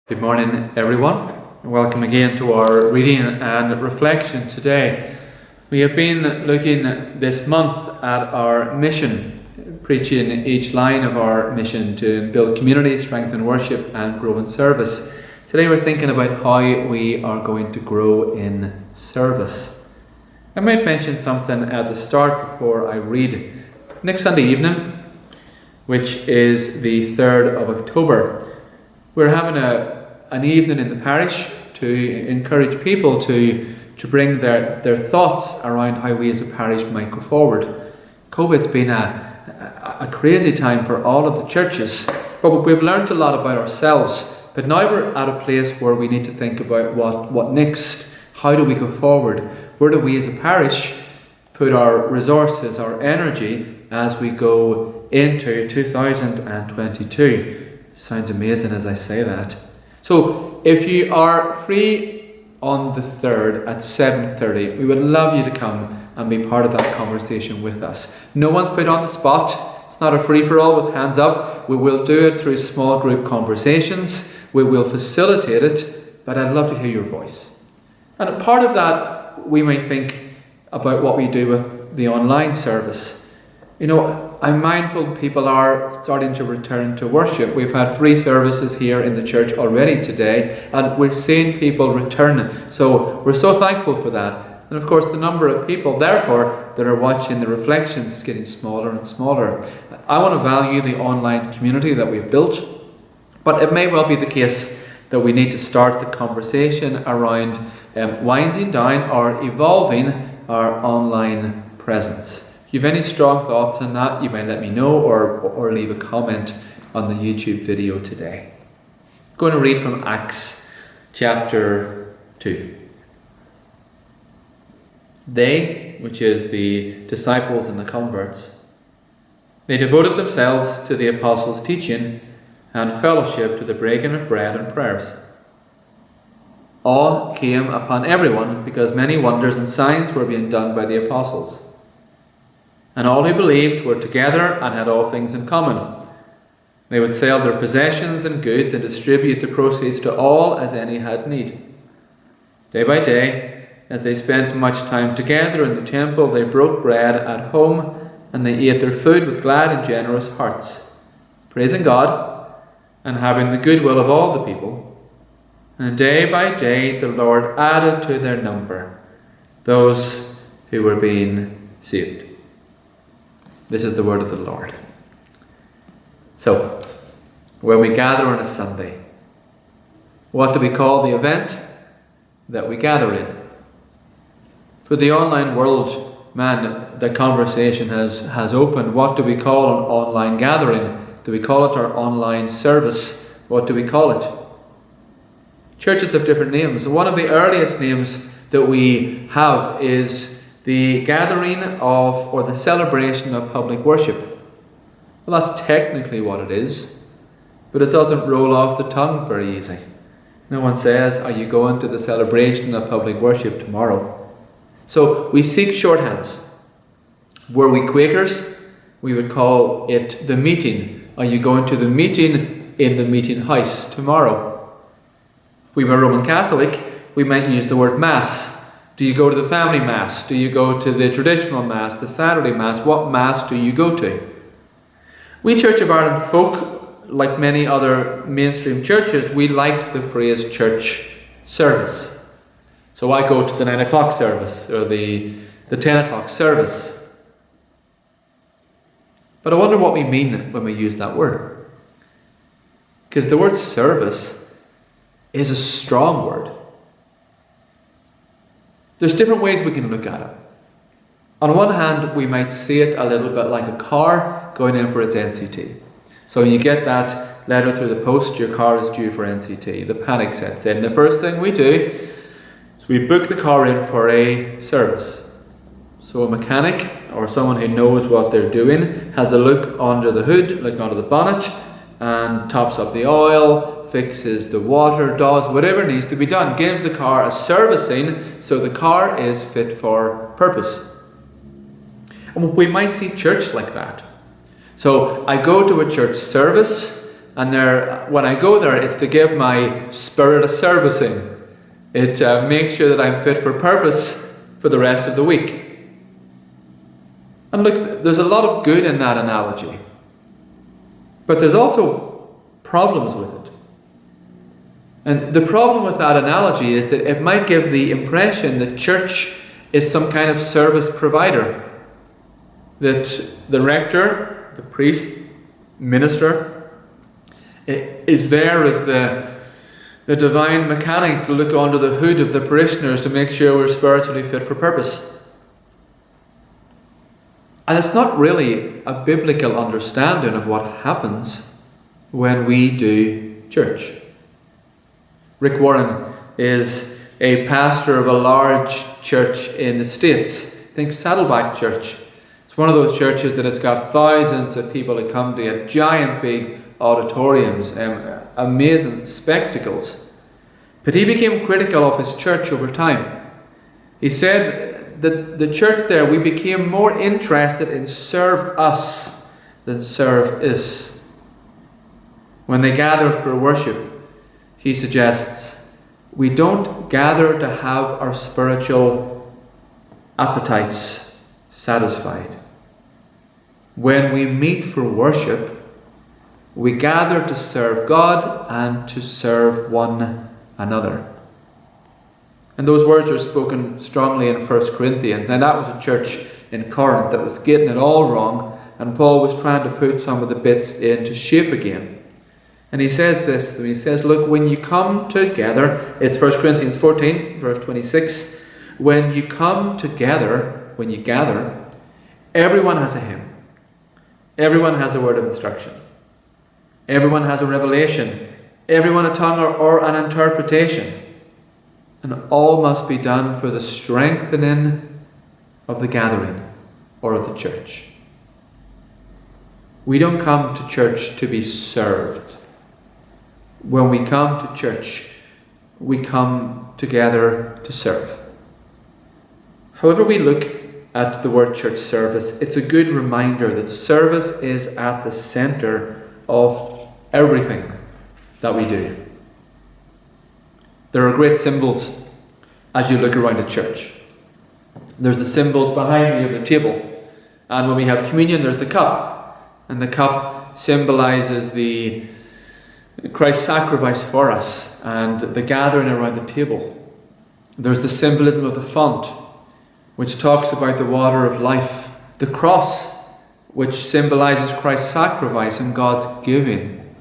Good morning, everyone. Welcome again to our reading and reflection today. We have been looking this month at our mission, preaching each line of our mission to build community, strengthen worship, and grow in service. Today we're thinking about how we are going to grow in service. I might mention something at the start before I read. Next Sunday evening, which is the 3rd of October, we're having an evening in the parish to encourage people to bring their thoughts around how we as a parish might go forward. COVID's been a crazy time for all of the churches, but we've learned a lot about ourselves. But now we're at a place where we need to think about what next. How do we go forward? Where do we as a parish put our resources, our energy, as we go into 2022? Sounds amazing as I say that. So if you are free on the 3rd at 7:30, we would love you to come and be part of that conversation with us. No one's put on the spot. It's not a free-for-all with hands up. We will do it through small group conversations. We will facilitate it, but I'd love to hear your voice. And part of that, we may think about what we do with the online service. You know, I'm mindful people are starting to return to worship. We've had 3 services here in the church already today, and we're seeing people returning. So we're so thankful for that. And of course, the number of people, therefore, that are watching the reflections is getting smaller and smaller. I want to value the online community that we've built, but it may well be the case that we need to start the conversation around winding down or evolving our online presence. If you have any strong thoughts on that, you may let me know or leave a comment on the YouTube video today. I'm going to read from Acts chapter 2. They, which is the disciples and the converts, they devoted themselves to the apostles' teaching and fellowship, to the breaking of bread and prayers. Awe came upon everyone because many wonders and signs were being done by the apostles. And all who believed were together and had all things in common. They would sell their possessions and goods and distribute the proceeds to all as any had need. Day by day, as they spent much time together in the temple, they broke bread at home, and they ate their food with glad and generous hearts, praising God and having the goodwill of all the people. And day by day the Lord added to their number those who were being saved. This is the word of the Lord. So, when we gather on a Sunday, what do we call the event that we gather in? For the online world, man, the conversation has opened. What do we call an online gathering? Do we call it our online service? What do we call it? Churches have different names. One of the earliest names that we have is the gathering of, or the celebration of public worship. Well, that's technically what it is, but it doesn't roll off the tongue very easy. No one says, are you going to the celebration of public worship tomorrow? So we seek shorthands. Were we Quakers, we would call it the meeting. Are you going to the meeting in the meeting house tomorrow? If we were Roman Catholic, we might use the word Mass. Do you go to the family Mass? Do you go to the traditional Mass, the Saturday Mass? What Mass do you go to? We Church of Ireland folk, like many other mainstream churches, we like the phrase church service. So I go to the 9 o'clock service or the 10 o'clock service. But I wonder what we mean when we use that word. Because the word service is a strong word. There's different ways we can look at it. On one hand, we might see it a little bit like a car going in for its NCT. So you get that letter through the post, your car is due for NCT. The panic sets in. The first thing we do is we book the car in for a service. So a mechanic or someone who knows what they're doing has a look under the hood, look under the bonnet, and tops up the oil, fixes the water, does whatever needs to be done, gives the car a servicing so the car is fit for purpose. And we might see church like that. So I go to a church service and when I go there, it's to give my spirit a servicing. It makes sure that I'm fit for purpose for the rest of the week. And look, there's a lot of good in that analogy. But there's also problems with it. And the problem with that analogy is that it might give the impression that church is some kind of service provider. That the rector, the priest, minister, is there as the divine mechanic to look under the hood of the parishioners to make sure we're spiritually fit for purpose. And it's not really a biblical understanding of what happens when we do church. Rick Warren is a pastor of a large church in the States. Think Saddleback Church. It's one of those churches that has got thousands of people that come to it, giant big auditoriums, amazing spectacles. But he became critical of his church over time. He said that the church there, we became more interested in serve us than serve is. When they gathered for worship, he suggests, we don't gather to have our spiritual appetites satisfied. When we meet for worship, we gather to serve God and to serve one another. And those words are spoken strongly in 1 Corinthians. And that was a church in Corinth that was getting it all wrong, and Paul was trying to put some of the bits into shape again. And he says this, he says, look, when you come together, it's 1 Corinthians 14, verse 26, when you come together, when you gather, everyone has a hymn. Everyone has a word of instruction. Everyone has a revelation. Everyone a tongue or an interpretation. And all must be done for the strengthening of the gathering or of the church. We don't come to church to be served. When we come to church, we come together to serve. However we look at the word church service, it's a good reminder that service is at the center of everything that we do. There are great symbols as you look around a church. There's the symbols behind me of the table. And when we have communion, there's the cup. And the cup symbolizes the Christ's sacrifice for us and the gathering around the table. There's the symbolism of the font, which talks about the water of life. The cross, which symbolizes Christ's sacrifice and God's giving.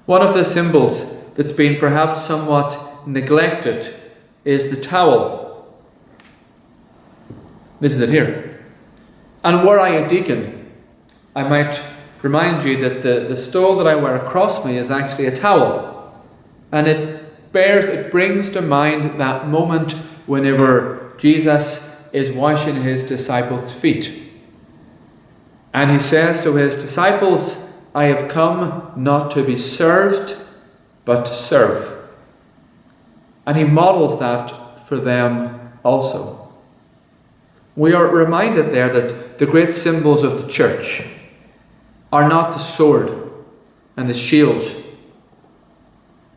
One of the symbols that's been perhaps somewhat neglected is the towel. This is it here. And were I a deacon, I might remind you that the stole that I wear across me is actually a towel. And it brings to mind that moment whenever Jesus is washing his disciples' feet. And he says to his disciples, I have come not to be served, but to serve. And he models that for them also. We are reminded there that the great symbols of the church are not the sword and the shield,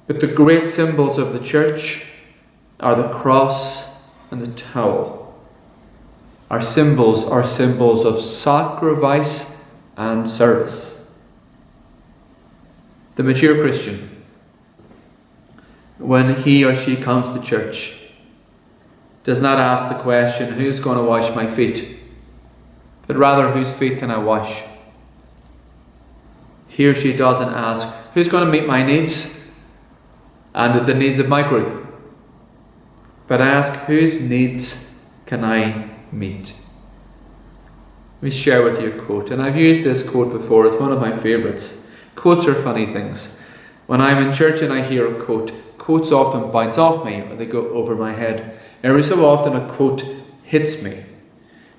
but the great symbols of the church are the cross and the towel. Our symbols are symbols of sacrifice and service. The mature Christian, when he or she comes to church, does not ask the question, who's going to wash my feet? But rather, whose feet can I wash? He or she doesn't ask, who's going to meet my needs and the needs of my group? But ask, whose needs can I meet? Let me share with you a quote, and I've used this quote before, it's one of my favourites. Quotes are funny things. When I'm in church and I hear a quote, quotes often bounce off me, or they go over my head. Every so often a quote hits me.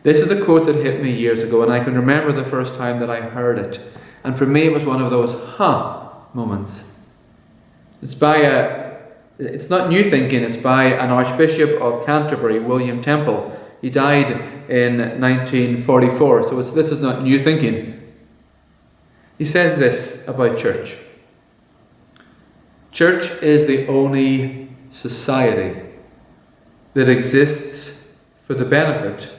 This is the quote that hit me years ago, and I can remember the first time that I heard it. And for me it was one of those moments. It's not new thinking, it's by an Archbishop of Canterbury, William Temple. He died in 1944, so this is not new thinking. He says this about church. Church is the only society that exists for the benefit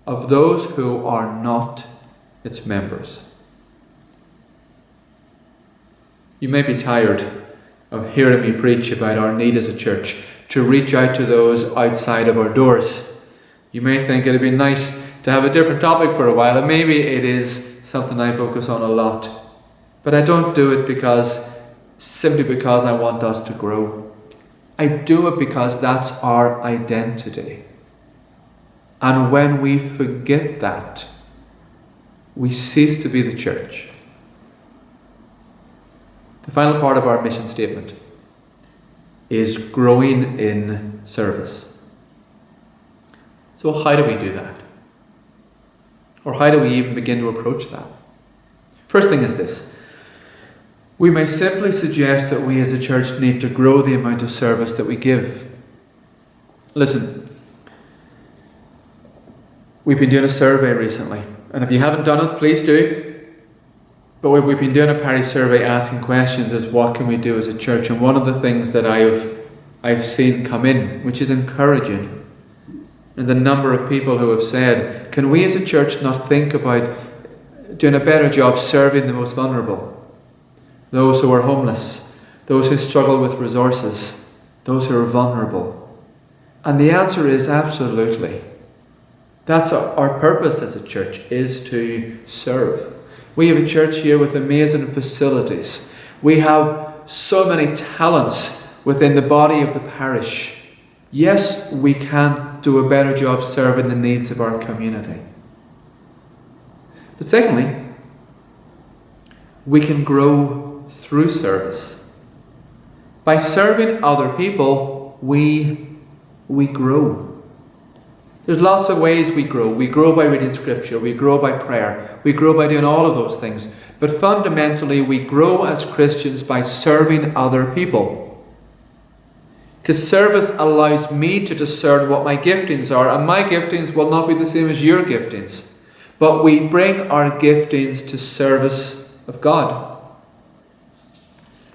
of those who are not its members. You may be tired of hearing me preach about our need as a church to reach out to those outside of our doors. You may think it'd be nice to have a different topic for a while, and maybe it is something I focus on a lot. But I don't do it simply because I want us to grow. I do it because that's our identity. And when we forget that, we cease to be the church. The final part of our mission statement is growing in service. So how do we do that? Or how do we even begin to approach that? First thing is this. We may simply suggest that we as a church need to grow the amount of service that we give. Listen, we've been doing a survey recently, and if you haven't done it, please do. But we've been doing a parish survey asking questions as what can we do as a church, and one of the things that I've seen come in, which is encouraging, and the number of people who have said, can we as a church not think about doing a better job serving the most vulnerable? Those who are homeless, those who struggle with resources, those who are vulnerable. And the answer is absolutely. That's our purpose as a church, is to serve. We have a church here with amazing facilities. We have so many talents within the body of the parish. Yes, we can do a better job serving the needs of our community. But secondly, we can grow through service. By serving other people, we grow. There's lots of ways we grow. We grow by reading scripture. We grow by prayer. We grow by doing all of those things. But fundamentally, we grow as Christians by serving other people. Because service allows me to discern what my giftings are. And my giftings will not be the same as your giftings. But we bring our giftings to service of God.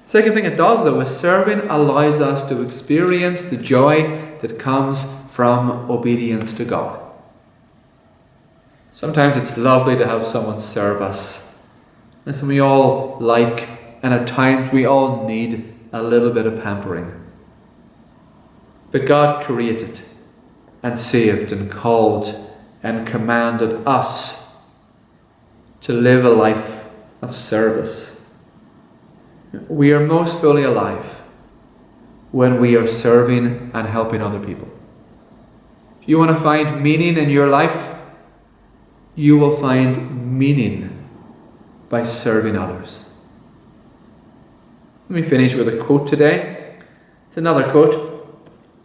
Second thing it does, though, is serving allows us to experience the joy that comes from obedience to God. Sometimes it's lovely to have someone serve us. Listen, we all like, and at times we all need a little bit of pampering. But God created and saved and called and commanded us to live a life of service. We are most fully alive when we are serving and helping other people. If you want to find meaning in your life, you will find meaning by serving others. Let me finish with a quote today. It's another quote.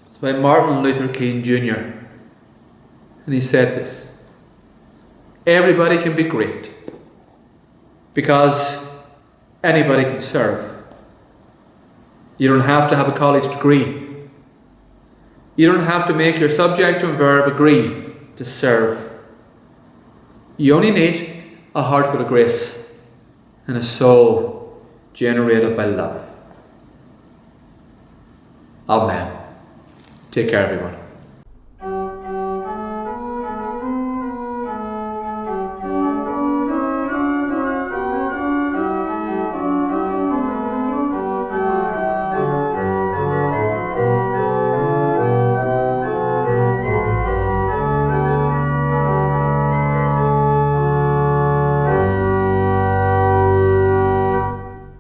It's by Martin Luther King Jr. And he said this: everybody can be great because anybody can serve. You don't have to have a college degree. You don't have to make your subject and verb agree to serve. You only need a heart full of grace and a soul generated by love. Amen. Take care, everyone.